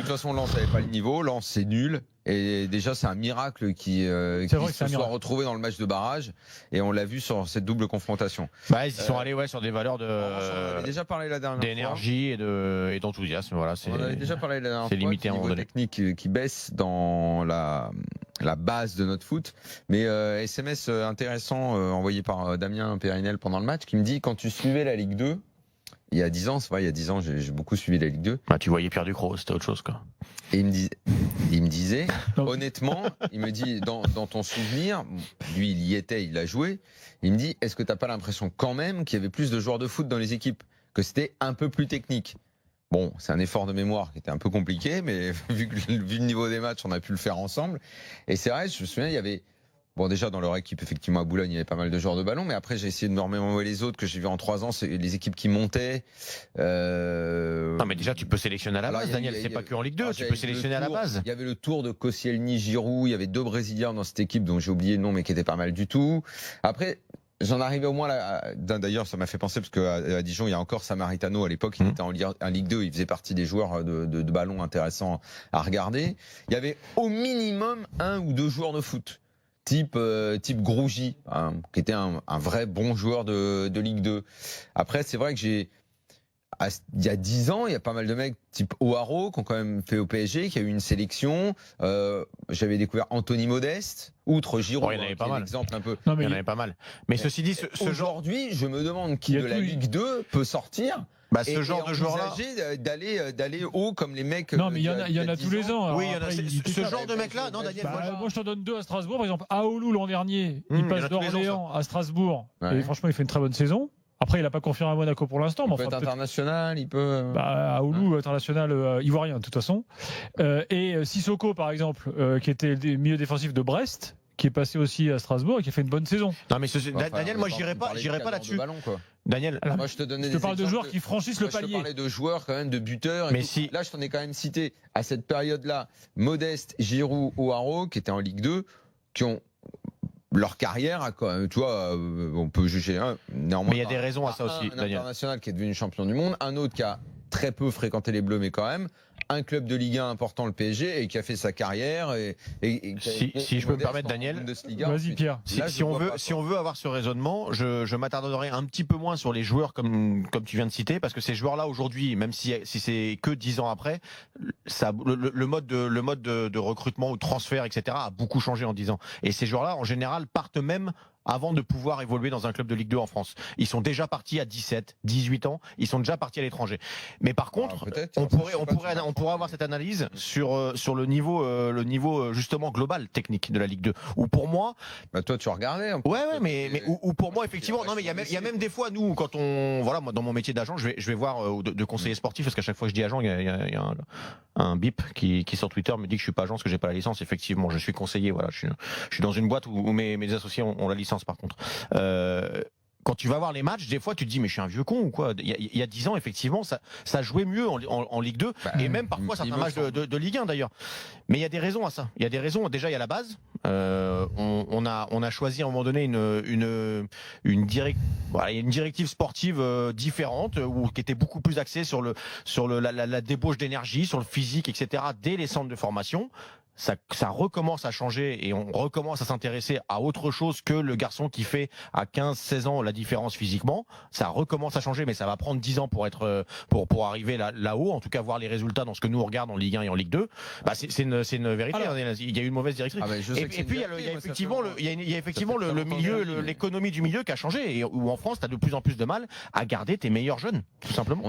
toute façon, Lens n'avait pas le niveau. Lens, c'est nul. Et déjà, c'est un miracle qui se soit retrouvé dans le match de barrage. Et on l'a vu sur cette double confrontation. Bah, ils sont allés sur des valeurs on avait déjà parlé la dernière d'énergie et d'enthousiasme. Voilà, on avait déjà parlé la dernière c'est limité à un niveau moment donné. technique qui baisse dans la base de notre foot. Mais SMS intéressant envoyé par Damien Périnel pendant le match qui me dit, quand tu suivais la Ligue 2, il y a 10 ans, c'est vrai, il y a 10 ans, j'ai beaucoup suivi la Ligue 2. Bah, tu voyais Pierre Ducrot, c'était autre chose, quoi. Et il me disait, honnêtement, il me dit, dans ton souvenir, lui, il y était, il a joué, il me dit, est-ce que tu n'as pas l'impression quand même qu'il y avait plus de joueurs de foot dans les équipes, que c'était un peu plus technique? Bon, c'est un effort de mémoire qui était un peu compliqué, mais vu le niveau des matchs, on a pu le faire ensemble. Et c'est vrai, je me souviens, il y avait... Bon, déjà, dans leur équipe, effectivement, à Boulogne, il y avait pas mal de joueurs de ballon. Mais après, j'ai essayé de me remémorer les autres que j'ai vu en 3 ans. C'est les équipes qui montaient. Non, mais déjà, tu peux sélectionner à la base, Daniel. C'est pas que en Ligue 2. Tu peux sélectionner à la base. Il y avait le tour de Koscielny, Giroud. Il y avait 2 Brésiliens dans cette équipe dont j'ai oublié le nom, mais qui étaient pas mal du tout. Après, j'en arrivais au moins là. D'ailleurs, ça m'a fait penser, parce qu'à Dijon, il y a encore Samaritano à l'époque. Il était en Ligue 2. Il faisait partie des joueurs de ballon intéressants à regarder. Il y avait au minimum 1 ou 2 joueurs de foot. Type Grougy, hein, qui était un vrai bon joueur de Ligue 2. Après, c'est vrai que il y a 10 ans, il y a pas mal de mecs type O'Haro qui ont quand même fait au PSG, qui a eu une sélection. J'avais découvert Anthony Modeste, outre Giroud, il y en avait pas mal. Exemple un peu. Non, mais il y en avait pas mal. Mais ceci dit, aujourd'hui, je me demande qui de la Ligue 2 peut sortir. Bah, ce genre de joueur-là, d'aller haut comme les mecs. Non, mais il y en a tous les ans. Oui, ce genre de mec-là. Non, Daniel. Moi, je t'en donne 2 à Strasbourg. Par exemple, Aoulou l'an dernier, il passe d'Orléans à Strasbourg. Et franchement, il fait une très bonne saison. Après, il n'a pas confirmé à Monaco pour l'instant. Il peut être international, il peut. Aoulou, international ivoirien, de toute façon. Et Sissoko, par exemple, qui était le milieu défensif de Brest, qui est passé aussi à Strasbourg et qui a fait une bonne saison. Non, mais Daniel, moi, j'irai pas là-dessus. Daniel, moi, je te parle de joueurs qui franchissent le palier. Je te parlais de joueurs quand même, de buteurs. Mais là, je t'en ai quand même cité à cette période-là Modeste, Giroud, O'Haro, qui étaient en Ligue 2, qui ont leur carrière, tu vois, on peut juger. Néanmoins, mais il y a des raisons à ça aussi. Un international qui est devenu champion du monde, un autre qui a très peu fréquenté les Bleus, mais quand même. Un club de Ligue 1 important, le PSG, et qui a fait sa carrière. Si je peux me permettre, Daniel, vas-y Pierre. Si on veut avoir ce raisonnement, je m'attarderai un petit peu moins sur les joueurs comme tu viens de citer, parce que ces joueurs-là aujourd'hui, même si c'est que 10 ans après, le mode de recrutement ou de transfert, etc., a beaucoup changé en 10 ans. Et ces joueurs-là, en général, partent même avant de pouvoir évoluer dans un club de Ligue 2 en France. Ils sont déjà partis à 17, 18 ans, ils sont déjà partis à l'étranger. Mais par contre, on pourrait avoir cette analyse sur le niveau justement global technique de la Ligue 2. Ou pour moi, toi tu regardais. Ouais, mais ou pour moi effectivement, non mais il y a même des fois nous quand moi dans mon métier d'agent, je vais voir de conseiller sportif, parce qu'à chaque fois que je dis agent, il y a un bip qui sur Twitter me dit que je suis pas agent parce que j'ai pas la licence. Effectivement, je suis conseiller. Voilà, je suis dans une boîte où mes associés ont la licence. Par contre, quand tu vas voir les matchs, des fois tu te dis mais je suis un vieux con ou quoi. Il y a 10 ans effectivement ça jouait mieux en Ligue 2 et même parfois certains matchs de Ligue 1 d'ailleurs. Mais il y a des raisons à ça. Il y a des raisons. Déjà il y a la base. On a choisi à un moment donné une directive sportive différente qui était beaucoup plus axée sur la débauche d'énergie, sur le physique, etc. dès les centres de formation. Ça recommence à changer et on recommence à s'intéresser à autre chose que le garçon qui fait à 15-16 ans la différence physiquement. Ça recommence à changer, mais ça va prendre 10 ans pour arriver là-haut, en tout cas voir les résultats dans ce que nous on regarde en Ligue 1 et en Ligue 2. Bah, c'est une vérité. Alors, il y a eu une mauvaise directrice. Et puis il y a effectivement le milieu, l'économie du milieu qui a changé et où en France tu as de plus en plus de mal à garder tes meilleurs jeunes, tout simplement.